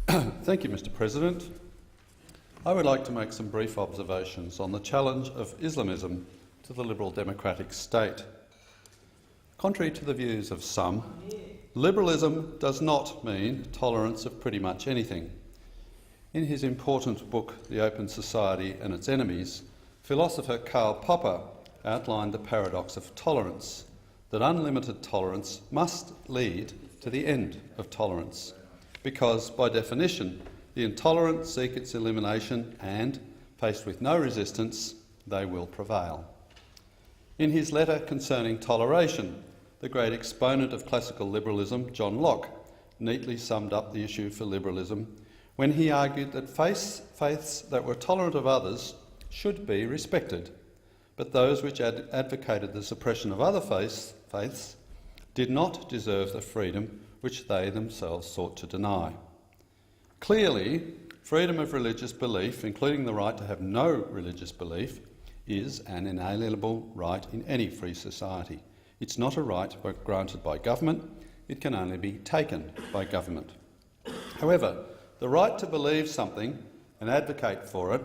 Thank you, Mr. President. I would like to make some brief observations on the challenge of Islamism to the liberal democratic state. Contrary to the views of some, liberalism does not mean tolerance of pretty much anything. In his important book, The Open Society and Its Enemies, philosopher Karl Popper outlined the paradox of tolerance, that unlimited tolerance must lead to the end of tolerance, because, by definition, the intolerant seek its elimination and, faced with no resistance, they will prevail. In his letter concerning toleration, the great exponent of classical liberalism, John Locke, neatly summed up the issue for liberalism when he argued that faiths that were tolerant of others should be respected, but those which advocated the suppression of other faiths did not deserve the freedom which they themselves sought to deny. Clearly, freedom of religious belief, including the right to have no religious belief, is an inalienable right in any free society. It's not a right granted by government, it can only be taken by government. However, the right to believe something and advocate for it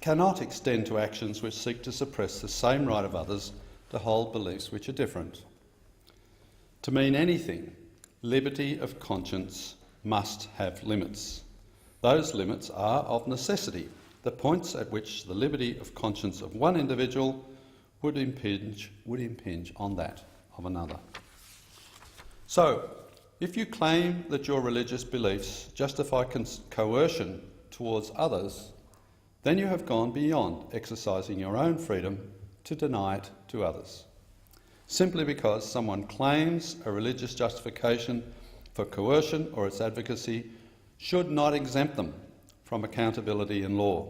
cannot extend to actions which seek to suppress the same right of others to hold beliefs which are different. To mean anything, liberty of conscience must have limits. Those limits are, of necessity, the points at which the liberty of conscience of one individual would impinge on that of another. So, if you claim that your religious beliefs justify coercion towards others, then you have gone beyond exercising your own freedom to deny it to others. Simply because someone claims a religious justification for coercion or its advocacy should not exempt them from accountability in law.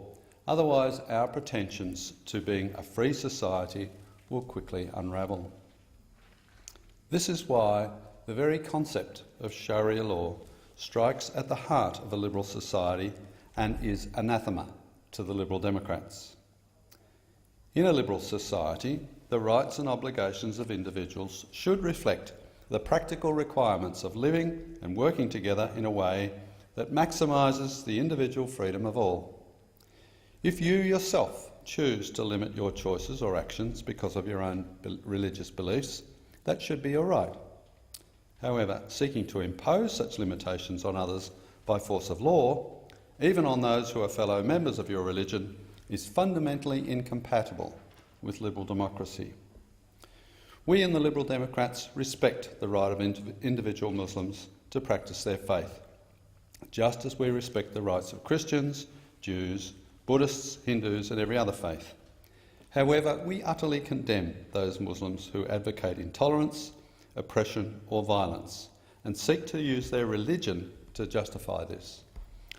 Otherwise, our pretensions to being a free society will quickly unravel. This is why the very concept of Sharia law strikes at the heart of a liberal society and is anathema to the Liberal Democrats. In a liberal society, the rights and obligations of individuals should reflect the practical requirements of living and working together in a way that maximises the individual freedom of all. If you yourself choose to limit your choices or actions because of your own religious beliefs, that should be your right. However, seeking to impose such limitations on others by force of law, even on those who are fellow members of your religion, is fundamentally incompatible with liberal democracy. We in the Liberal Democrats respect the right of individual Muslims to practice their faith, just as we respect the rights of Christians, Jews, Buddhists, Hindus and every other faith. However, we utterly condemn those Muslims who advocate intolerance, oppression or violence and seek to use their religion to justify this.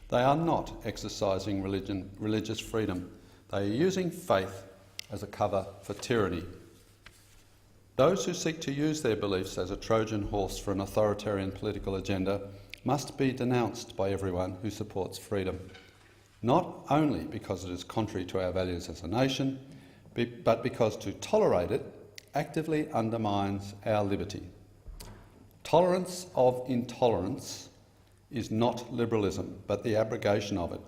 They are not exercising religious freedom. They are using faith as a cover for tyranny. Those who seek to use their beliefs as a Trojan horse for an authoritarian political agenda must be denounced by everyone who supports freedom, not only because it is contrary to our values as a nation, but because to tolerate it actively undermines our liberty. Tolerance of intolerance is not liberalism, but the abrogation of it,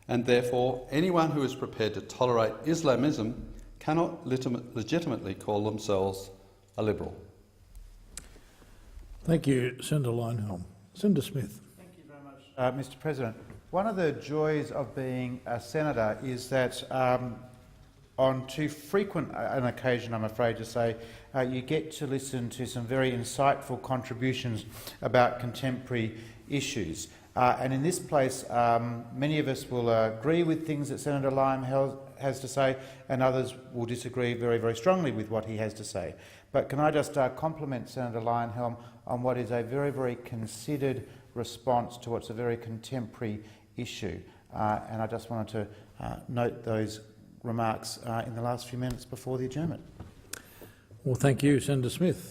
and therefore anyone who is prepared to tolerate Islamism cannot legitimately call themselves a liberal. Thank you, Senator Leyonhjelm. Senator Smith. Thank you very much, Mr. President. One of the joys of being a senator is that on too frequent an occasion, I'm afraid to say, you get to listen to some very insightful contributions about contemporary issues. And in this place, many of us will agree with things that Senator Leyonhjelm has to say, and others will disagree very, very strongly with what he has to say. But can I just compliment Senator Leyonhjelm on what is a very, very considered response to what's a very contemporary issue. And I just wanted to note those remarks in the last few minutes before the adjournment. Well, thank you, Senator Smith.